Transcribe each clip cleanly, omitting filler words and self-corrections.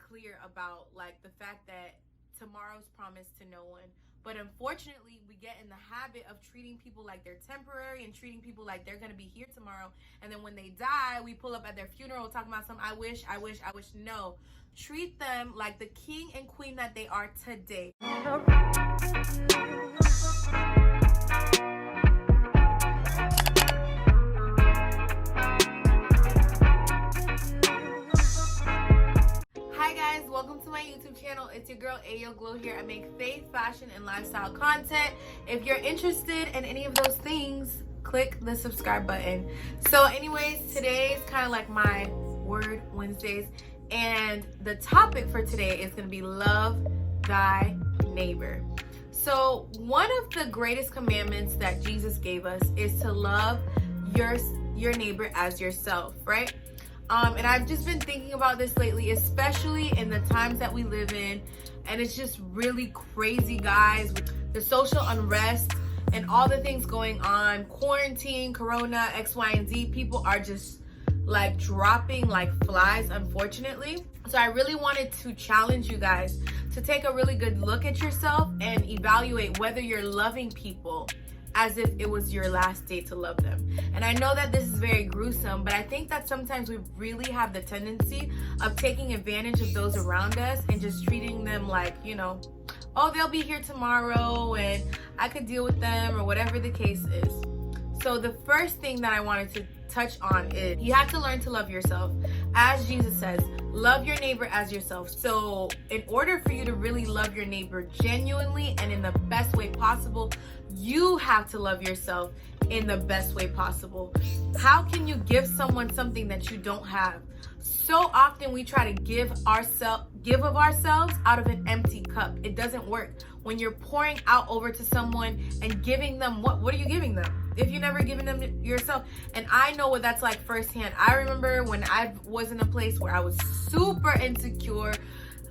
clear about like the fact that tomorrow's promised to no one. But unfortunately, we get in the habit of treating people like they're temporary and treating people like they're going to be here tomorrow. And then when they die, we pull up at their funeral talking about some I wish. No. Treat them like the king and queen that they are today. Welcome to my YouTube channel. It's your girl Ayo Glow here. I make faith, fashion, and lifestyle content. If you're interested in any of those things, click the subscribe button. So anyways, today is kind of like my Word Wednesdays, and the topic for today is going to be love thy neighbor. So one of the greatest commandments that Jesus gave us is to love your neighbor as yourself, right? And I've just been thinking about this lately, especially in the times that we live in. And it's just really crazy, guys, with the social unrest and all the things going on, quarantine, corona, X, Y, and Z. People are just like dropping like flies, unfortunately. So I really wanted to challenge you guys to take a really good look at yourself and evaluate whether you're loving people as if it was your last day to love them. And I know that this is very gruesome, but I think that sometimes we really have the tendency of taking advantage of those around us and just treating them like, you know, oh, they'll be here tomorrow and I could deal with them, or whatever the case is. So the first thing that I wanted to touch on is you have to learn to love yourself. As Jesus says, love your neighbor as yourself. So in order for you to really love your neighbor genuinely and in the best way possible, you have to love yourself in the best way possible. How can you give someone something that you don't have? So often we try to give of ourselves out of an empty cup. It doesn't work. When you're pouring out over to someone and giving them what are you giving them if you never given them yourself? And I know what that's like firsthand. I remember when I was in a place where I was super insecure,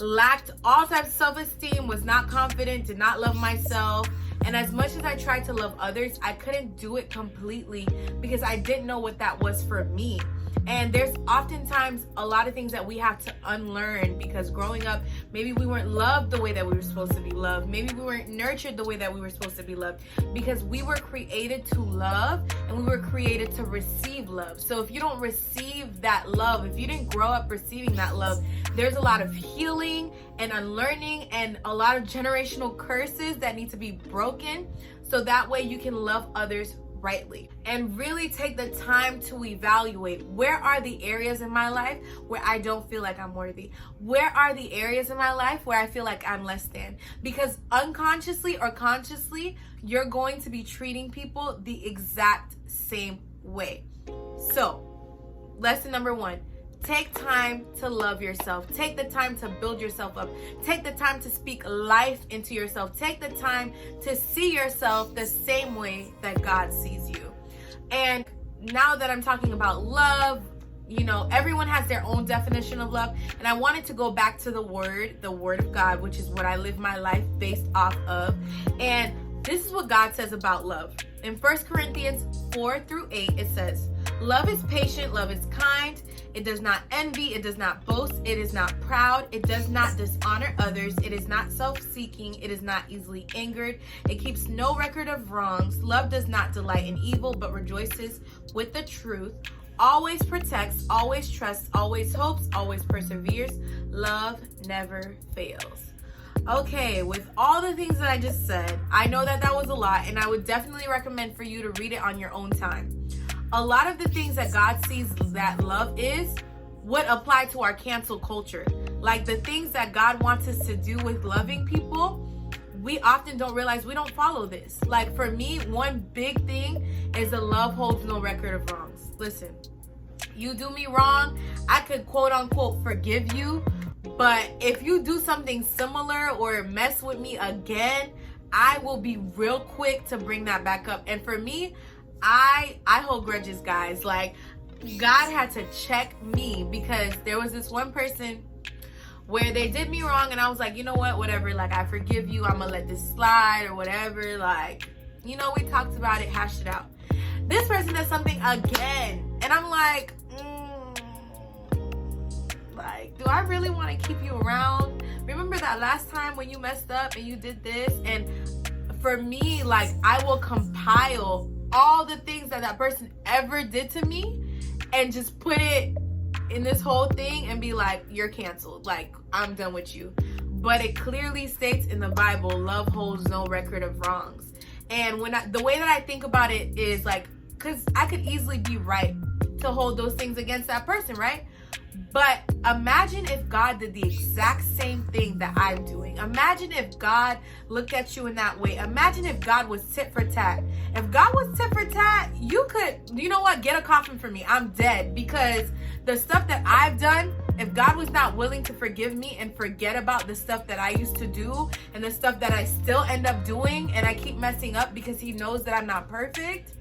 lacked all types of self-esteem, was not confident, did not love myself. And as much as I tried to love others, I couldn't do it completely because I didn't know what that was for me. And there's oftentimes a lot of things that we have to unlearn because growing up, maybe we weren't loved the way that we were supposed to be loved. Maybe we weren't nurtured the way that we were supposed to be loved, because we were created to love and we were created to receive love. So if you don't receive that love, if you didn't grow up receiving that love, there's a lot of healing and unlearning and a lot of generational curses that need to be broken, so that way you can love others rightly. And really take the time to evaluate, where are the areas in my life where I don't feel like I'm worthy? Where are the areas in my life where I feel like I'm less than? Because unconsciously or consciously, you're going to be treating people the exact same way. So, lesson number one, take time to love yourself. Take the time to build yourself up. Take the time to speak life into yourself. Take the time to see yourself the same way that God sees you. And now that I'm talking about love, you know, everyone has their own definition of love. And I wanted to go back to the word of God, which is what I live my life based off of. And this is what God says about love. In 1 Corinthians 4-8, it says, love is patient, love is kind. It does not envy, it does not boast, it is not proud, it does not dishonor others, it is not self-seeking, it is not easily angered, it keeps no record of wrongs. Love does not delight in evil, but rejoices with the truth, always protects, always trusts, always hopes, always perseveres. Love never fails. Okay, with all the things that I just said, I know that was a lot, and I would definitely recommend for you to read it on your own time. A lot of the things that God sees that love is would apply to our cancel culture. Like the things that God wants us to do with loving people, we often don't realize we don't follow this. Like for me, one big thing is the love holds no record of wrongs. Listen, you do me wrong, I could quote unquote forgive you, but if you do something similar or mess with me again, I will be real quick to bring that back up. And for me, I hold grudges, guys. Like God had to check me because there was this one person where they did me wrong and I was like, you know what, whatever, like I forgive you, I'm gonna let this slide or whatever. Like, you know, we talked about it, hashed it out. This person does something again and I'm like, like, do I really want to keep you around? Remember that last time when you messed up and you did this? And for me, like, I will compile all the things that person ever did to me and just put it in this whole thing and be like, you're canceled. Like, I'm done with you. But it clearly states in the Bible, love holds no record of wrongs. And the way that I think about it is like, because I could easily be right to hold those things against that person, right? But imagine if God did the exact same thing that I'm doing. Imagine if God looked at you in that way. Imagine if God was tit for tat. If God was tit for tat, you could, you know what, get a coffin for me. I'm dead, because the stuff that I've done, if God was not willing to forgive me and forget about the stuff that I used to do and the stuff that I still end up doing and I keep messing up because he knows that I'm not perfect,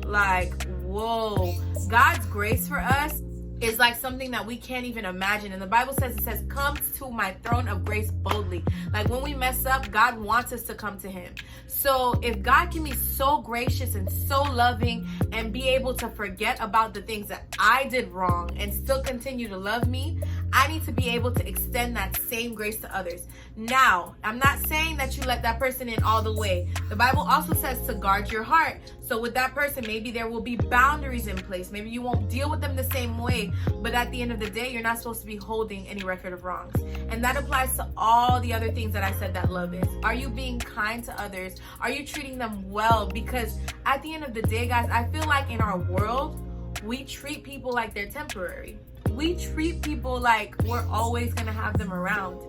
like, whoa. God's grace for us is like something that we can't even imagine. And the Bible says, it says, come to my throne of grace boldly. Like, when we mess up, God wants us to come to him. So if God can be so gracious and so loving and be able to forget about the things that I did wrong and still continue to love me, I need to be able to extend that same grace to others. Now, I'm not saying that you let that person in all the way. The Bible also says to guard your heart. So with that person, maybe there will be boundaries in place. Maybe you won't deal with them the same way, but at the end of the day, you're not supposed to be holding any record of wrongs. And that applies to all the other things that I said that love is. Are you being kind to others? Are you treating them well? Because at the end of the day, guys, I feel like in our world, we treat people like they're temporary. We treat people like we're always gonna have them around.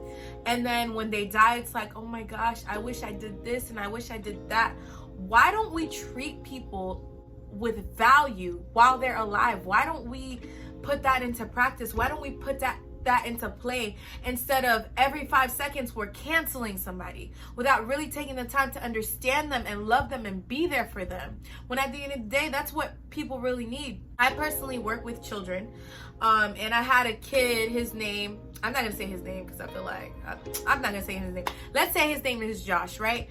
And then when they die, it's like, oh my gosh, I wish I did this and I wish I did that. Why don't we treat people with value while they're alive? Why don't we put that into practice? Why don't we put that into play instead of every 5 seconds we're canceling somebody without really taking the time to understand them and love them and be there for them, when at the end of the day, that's what people really need. I personally work with children, and I had a kid, his name, I'm not gonna say his name because I feel like I'm not gonna say his name. Let's say his name is Josh, right?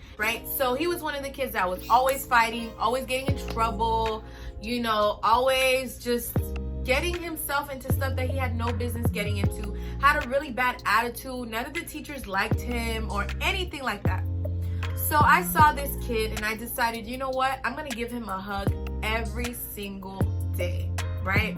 So he was one of the kids that was always fighting, always getting in trouble, you know, always just getting himself into stuff that he had no business getting into, had a really bad attitude. None of the teachers liked him or anything like that. So I saw this kid and I decided, you know what? I'm gonna give him a hug every single day, right?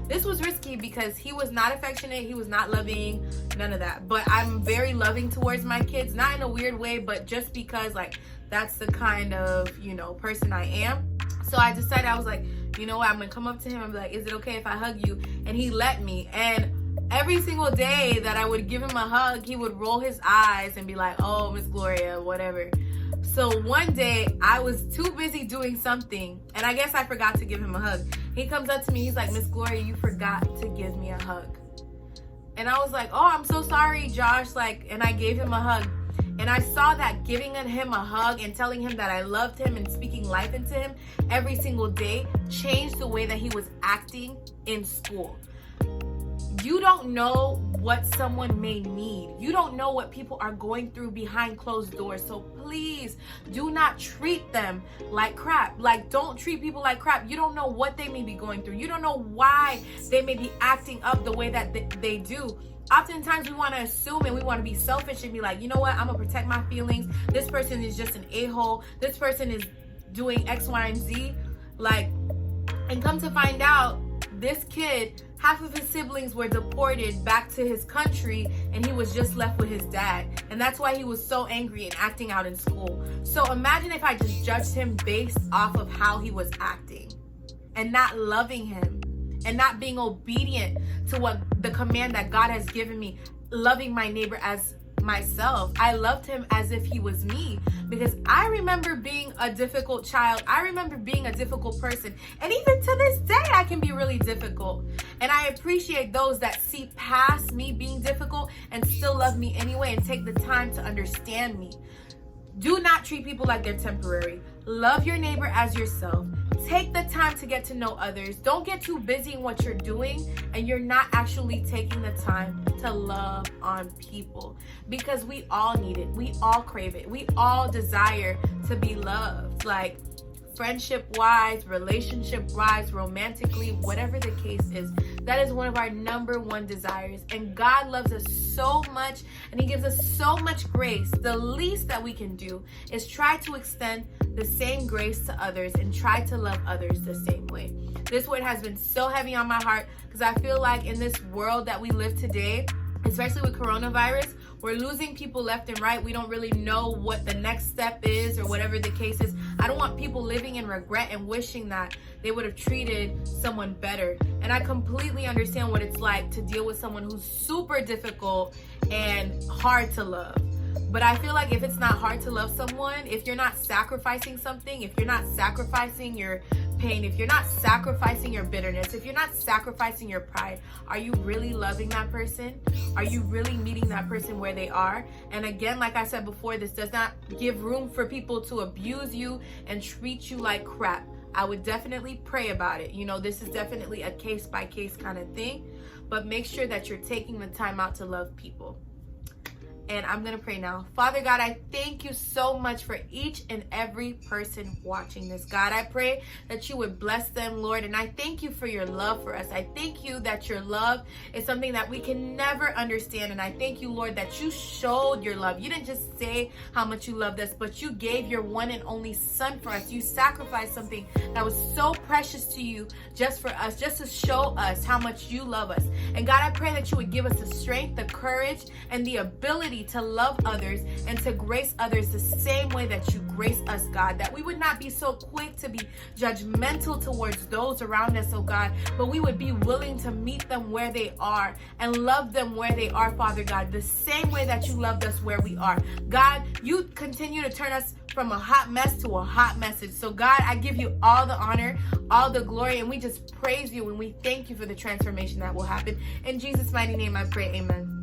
This was risky because he was not affectionate, he was not loving, none of that. But I'm very loving towards my kids, not in a weird way, but just because, like, that's the kind of, you know, person I am. So I decided, I was like, you know what, I'm gonna come up to him and be like, is it okay if I hug you? And he let me. And every single day that I would give him a hug, he would roll his eyes and be like, oh, Miss Gloria, whatever. So one day I was too busy doing something and I guess I forgot to give him a hug. He comes up to me, he's like, Miss Gloria, you forgot to give me a hug. And I was like, oh, I'm so sorry, Josh. Like, and I gave him a hug. And I saw that giving him a hug and telling him that I loved him and speaking life into him every single day changed the way that he was acting in school. You don't know what someone may need. You don't know what people are going through behind closed doors. So please do not treat them like crap. Like, don't treat people like crap. You don't know what they may be going through. You don't know why they may be acting up the way that they do. Oftentimes we want to assume and we want to be selfish and be like, you know what, I'm gonna protect my feelings. This person is just an a-hole. This person is doing X, Y, and Z. Like, and come to find out, this kid, half of his siblings were deported back to his country and he was just left with his dad. And that's why he was so angry and acting out in school. So imagine if I just judged him based off of how he was acting and not loving him and not being obedient to what the command that God has given me, loving my neighbor as myself. I loved him as if he was me, because I remember being a difficult child. I remember being a difficult person. And even to this day, I can be really difficult. And I appreciate those that see past me being difficult and still love me anyway and take the time to understand me. Do not treat people like they're temporary. Love your neighbor as yourself. Take the time to get to know others. Don't get too busy in what you're doing and you're not actually taking the time to love on people, because we all need it. We all crave it. We all desire to be loved, like friendship-wise, relationship-wise, romantically, whatever the case is. That is one of our number one desires. And God loves us so much, and he gives us so much grace. The least that we can do is try to extend the same grace to others and try to love others the same way. This word has been so heavy on my heart because I feel like in this world that we live today, especially with coronavirus, we're losing people left and right. We don't really know what the next step is or whatever the case is. I don't want people living in regret and wishing that they would have treated someone better. And I completely understand what it's like to deal with someone who's super difficult and hard to love. But I feel like if it's not hard to love someone, if you're not sacrificing something, if you're not sacrificing your pain, if you're not sacrificing your bitterness, if you're not sacrificing your pride, are you really loving that person? Are you really meeting that person where they are? And again, like I said before, this does not give room for people to abuse you and treat you like crap. I would definitely pray about it. You know, this is definitely a case by case kind of thing, but make sure that you're taking the time out to love people. And I'm going to pray now. Father God, I thank you so much for each and every person watching this. God, I pray that you would bless them, Lord. And I thank you for your love for us. I thank you that your love is something that we can never understand. And I thank you, Lord, that you showed your love. You didn't just say how much you loved us, but you gave your one and only son for us. You sacrificed something that was so precious to you just for us, just to show us how much you love us. And God, I pray that you would give us the strength, the courage, and the ability to love others and to grace others the same way that you grace us, God. That we would not be so quick to be judgmental towards those around us, oh God, but we would be willing to meet them where they are and love them where they are, Father God, the same way that you loved us where we are. God, you continue to turn us from a hot mess to a hot message. So God, I give you all the honor, all the glory, and we just praise you and we thank you for the transformation that will happen. In Jesus' mighty name I pray, amen.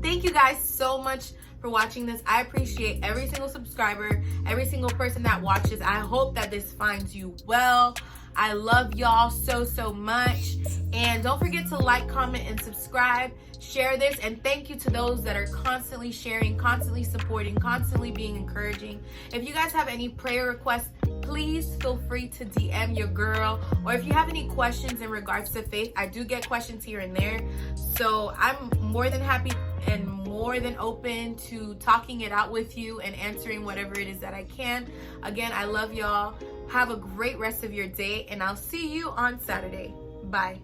Thank you guys so much for watching this. I appreciate every single subscriber, every single person that watches. I hope that this finds you well. I love y'all so, so much. And don't forget to like, comment, and subscribe. Share this. And thank you to those that are constantly sharing, constantly supporting, constantly being encouraging. If you guys have any prayer requests, please feel free to DM your girl. Or if you have any questions in regards to faith, I do get questions here and there. So I'm more than happy and more than open to talking it out with you and answering whatever it is that I can. Again, I love y'all. Have a great rest of your day, and I'll see you on Saturday. Bye.